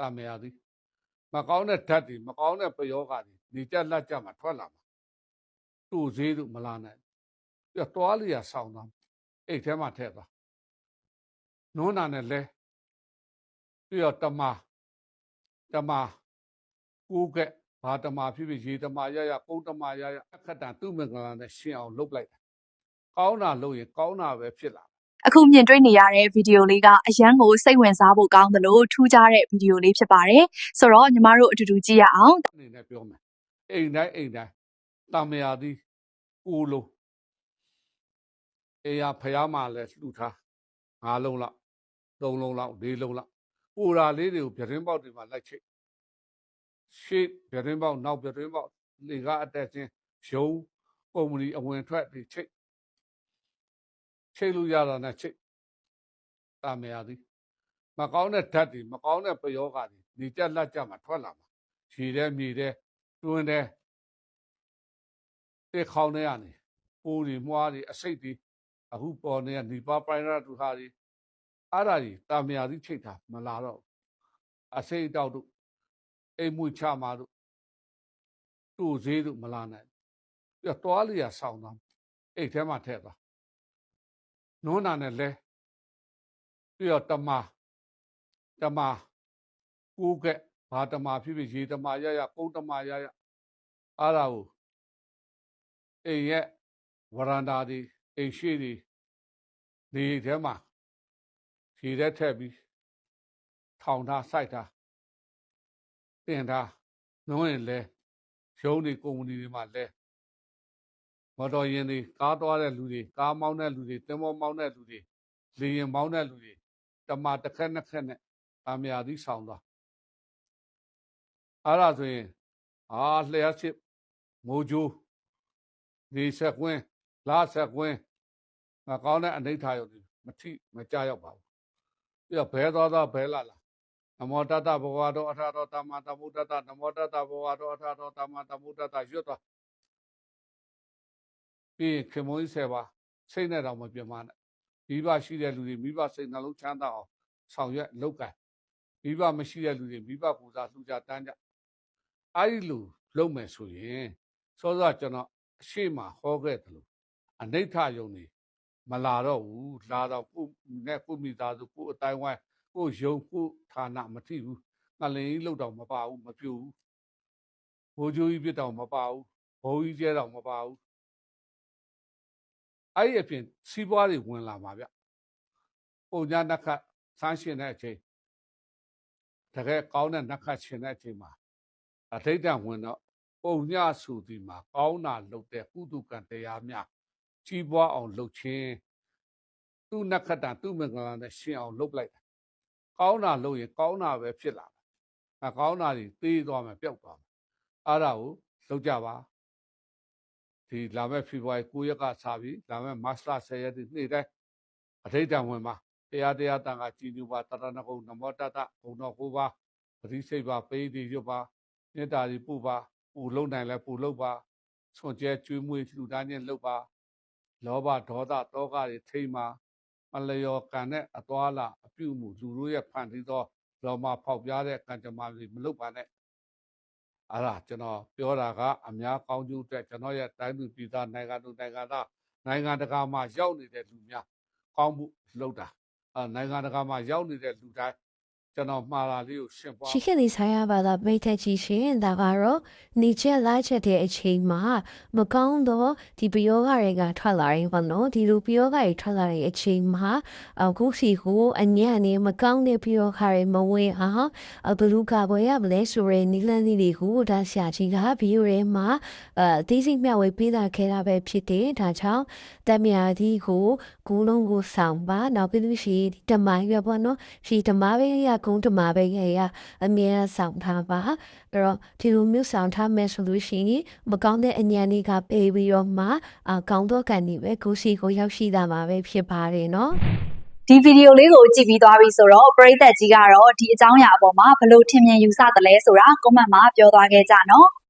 တာမယာသည်မကောင်းတဲ့ဓာတ်တွေမကောင်းတဲ့ပယောဂါတွေနေကြလက်ကြမှာထွက်လာမှာတူဈေးတို့မလာနိုင်ပြသွားလျာဆောင်းသွားအိတ်ထဲမှာထည့်သွားနုံးနာနဲ့လဲပြီးတော့တမကိုကဲဘာတမဖြစ်ဖြစ်ရေတမရရကုန်းတမရရအခက်တန်သူ့မင်္ဂလာနဲ့ရှင်းအောင်လုပ်လိုက်တာကောင်းတာလုပ်ရင်ကောင်းတာပဲဖြစ်လာအခုမြင်တွေ့နေရတဲ့ဗီဒီယိုလေးကအရန်ကိုစိတ်ဝင်စားဖို့ကောင်းတယ်လို့ထူးခြားတဲ့ဗီဒီယိုလေးဖြစ်ပါတယ်ဆိုတော့ညီမတို့အတူတူကြည့်ရအောင်အနေနဲ့ပြောမယ်အိမ်တိုင်းတာမယာသည်ကိုလိုအေးရဖျားမှလည်းလှူထား5လုံးလောက်3လုံးလောက်4လုံးလောက်ပူရာလေးတွေကိုပြတင်းပေါက်တွေမှာလိုက်ချိတ်ရှေ့ပြတင်းပေါက်နောက်ပြတင်းပေါက်လေကအတက်ချင်းရုံးကုမ္ပဏီအဝင်ထွက်တွေချိတ်လို့ရတာနဲ့ချိတ်တာမယာသည်မကောင်းတဲ့ဓာတ်တွေမကောင်းတဲ့ပယောဂါတွေနေကြလက်ကြမှာထွက်လာမှာရေထဲမြေထဲတွင်းထဲတစ်ခေါင်းထဲကနေပိုးတွေမွှားတွေအစိတ်တွေအခုပေါ်နေကနေပါပိုင်းရတူဟာတွေအဲ့ဒါကြီးတာမယာသည်ချိတ်တာမလာတော့အစိတ်တောက်တို့အိမ်မွေချမှာတို့တူဈေးတို့မလာနိုင်ပြသွားလျာဆောင်းသွားအိတ်ထဲမှာထည့်သွားနုံးနာနဲ့လဲပြီးတော့တမကိုကဲဘာတမဖြစ်ဖြစ်ရေတမရရကုန်းတမရရအဲ့ဒါကိုအိမ်ရဲ့ဝရန္တာတွေအိမ်ရှိတွေနေထဲမှာရေထဲထည့်ပြီးထောင်ထားစိုက်ထားတင်ထားနှုံးရင်လဲရုံးတွေကုမ္ပဏီတွေမှာလဲမော်တော်ယာဉ်တွေကားသွားတဲ့လူတွေကားမောင်းတဲ့လူတွေသင်္ဘောမောင်းတဲ့လူတွေလေယာဉ်မောင်းတဲ့လူတွေတမတစ်ခက်နှစ်ခက်နဲ့တာမယာသည်ဆောင်းသွားအဲ့ဒါဆိုရင်လျှက်စစ်မိုးကြိုးနေဆက်ကွင်းလာဆက်ကွင်းမကောင်းတဲ့အနိဋ္ဌာယုတ်မကြရောက်ပါဘူးပြီးတော့ဘဲသွားဘဲလာနမောတတဘဂဝါတောအထာတောတမ္မာတမုဒ္ဒတနမောတတဘဂဝါတောအထာတောတမ္မာတမုဒ္ဒတရွတ်သွားပြီးခင်မုန်းကြီး10ပါးစိတ်နဲ့တော့မပြမနဲ့မိဘရှိတဲ့လူတွေမိဘစိတ်နှလုံးချမ်းသာအောင်ဆောင်ရွက်လုပ်ကံမိဘမရှိတဲ့လူတွေမိဘပူဇာလှူကြတန်းကြအဲ့ဒီလိုလုပ်မယ်ဆိုရင်စောစောကျွန်တော်အရှိမဟောခဲ့တယ်လို့အနိဋ္ဌယုံနေမလာတော့ဘူးလာတော့ကိုနဲ့ကိုမိသားစုကိုအတိုင်းဝိုင်းကိုယုံကိုဌာနမထိဘူးငလင်ကြီးလောက်တော့မပါဘူးမပြူဘူးဘိုးကျိုးကြီးပြတော့မပါဘူးဘုံကြီးကျဲတော့မပါဘူးအဲ့ဒီအပြင်စီးပွားတွေဝင်လာမှာဗျပုံညာနှက်ခတ်ဆန်းရှင်တဲ့အချိန်တကယ်ကောင်းတဲ့နှက်ခတ်ရှင်တဲ့အချိန်မှာအထိတ်တဝင်တော့ပုံညဆိုဒီမှာကောင်းတာလုပ်တဲ့ကုသကံတရားများကြီးပွားအောင်လုပ်ခြင်းသူ့နှက်ခတ်တသူ့မင်္ဂလာနဲ့ရှင်းအောင်လုပ်လိုက်တာကောင်းတာလုပ်ရင်ကောင်းတာပဲဖြစ်လာမကောင်းတာတွေသေးသွားမယ်ပျောက်သွားမယ်အဲ့ဒါကိုလုပ်ကြပါဒီလာမဲ့ဖေဖော်ဝါရီ9ရက်ကစပြီးလာမဲ့မတ်လ10ရက်နေ့တိုင်းအထိတ်တဝင်မှာတရားတန်ခါကြည်ညိုပါတရဏဂုံနမောတတဘုံတော်9ပါးပရိစိတ်ပါပိဋိရွတ်ပါမေတ္တာကြီးပို့ပါပူလုံးနိုင်လဲပူလုံးပါဆွန်ကျဲကျွေးမွေးလှူဒါန်းခြင်းလုပ်ပါလောဘဒေါသတောကတွေထိမ့်ပါမလျော်ကံနဲ့အသွာလာအပြုမှုလူတို့ရဲ့ဖန်တီးသောလောမဖောက်ပြားတဲ့ကံကြမ္မာတွေမလုပ်ပါနဲ့အဲ့ဒါကျွန်တော်ပြောတာကအများကောင်းကျိုးအတွက်ကျွန်တော်ရဲ့တိုင်းသူပြည်သားနိုင်ငံသူနိုင်ငံသားနိုင်ငံတကာမှာရောက်နေတဲ့လူများကောင်းမှုလုပ်တာနိုင်ငံတကာမှာရောက်နေတဲ့လူတိုင်းကျွန်တော်မှားတာလေးကိုရှင်းပွားရှိခဲ့တဲ့ဆိုင်ရပါတာမိတ်သက်ကြီးရှင်ဒါကတော့နေချက်လိုက်ချက်တဲ့အချိန်မှာမကောင်းတော့ဒီပယောဂတွေကထွက်လာရင်ပေါ့နော်ဒီလိုပယောဂတွေထွက်လာတဲ့အချိန်မှာအခုစီကိုအညံ့နေမကောင်းတဲ့ပယောဂတွေမဝင်အောင်ဘလူကဘွယ်ရမလဲဆိုရင်နီလန်းလေးတွေကိုဒါဆရာကြီးကဗီဒီယိုထဲမှာသိစိမျှဝေပေးတာခဲ့တာပဲဖြစ်တယ်ဒါကြောင့်တမယာဒီကိုဂူးလုံးကိုဆောင်ပါနောက်ပြီးလို့ရှိရင်ဓမ္မရွယ်ပေါ့နော်ဒီဓမ္မပဲရကုန်းဓမ္မပဲရအမြဲဆောင်ထားပါအဲ့တော့ဒီလိုမျိုးဆောင်ထားမယ်ဆိုလို့ရှိရင်မကောင်းတဲ့အညံတွေကပေးပြီးတော့မှကောင်းတော့ကန်နေပဲကိုစီကိုရောက်ရှိတာမှာပဲဖြစ်ပါတယ်နော်ဒီဗီဒီယိုလေးကိုကြည့်ပြီးသွားပြီဆိုတော့ပရိသတ်ကြီးကတော့ဒီအကြောင်းအရာအပေါ်မှာဘယ်လိုထင်မြင်ယူဆသလဲဆိုတာ comment မှာပြောသွားခဲ့ကြနော်